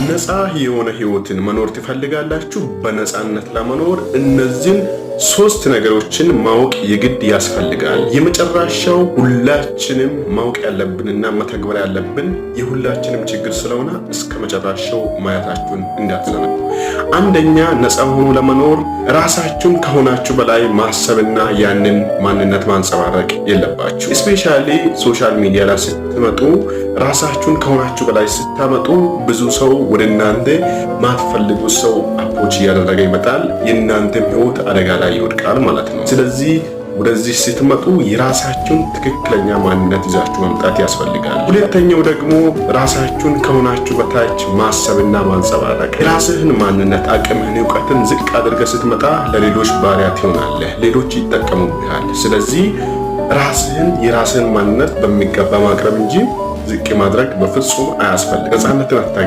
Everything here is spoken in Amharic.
ነፃ የሆነ ህይወትን መኖር ትፈልጋላችሁ? በነፃነት ለመኖር እነዚህን 3 ነገሮችን ማወቅ የግድ ያስፈልጋል። የመጨረሻው ሁላችንም ማወቅ ያለብንና መተግበር ያለብን የሁላችንም ችግር ስለሆነ እስከ መጨረሻው ማየታችሁን እንዳትዘነጉ። አንደኛ፣ ነፃ ሆኖ ለመኖር ራሳችሁን ከሆናችሁ በላይ ማሰብና ያንን ማንነት ማንጸባረቅ የለባችሁ። ስፔሻሊ ሶሻል ሚዲያ ላይ ስትመጡ ራሳችሁን ከሆናችሁ በላይ ስታመጡ ብዙ ሰው ወደ እናንተ ማትፈልጉት ሰው አፕሮች እያደረገ ይመጣል። የእናንተም ህይወት አደጋ ላይ ይወድቃል ማለት ነው። ስለዚህ ወደዚህ ስትመጡ የራሳችሁን ትክክለኛ ማንነት ይዛችሁ መምጣት ያስፈልጋል። ሁለተኛው ደግሞ ራሳችሁን ከሆናችሁ በታች ማሰብና ማንጸባረቅ። የራስህን ማንነት፣ አቅምህን፣ እውቀትን ዝቅ አድርገህ ስትመጣ ለሌሎች ባሪያ ትሆናለህ፣ ሌሎች ይጠቀሙብሃል። ስለዚህ የራስህን ማንነት በሚገባ ማቅረብ እንጂ ዝቅ ማድረግ በፍጹም አያስፈልግም። ነፃነትን አታገኙ።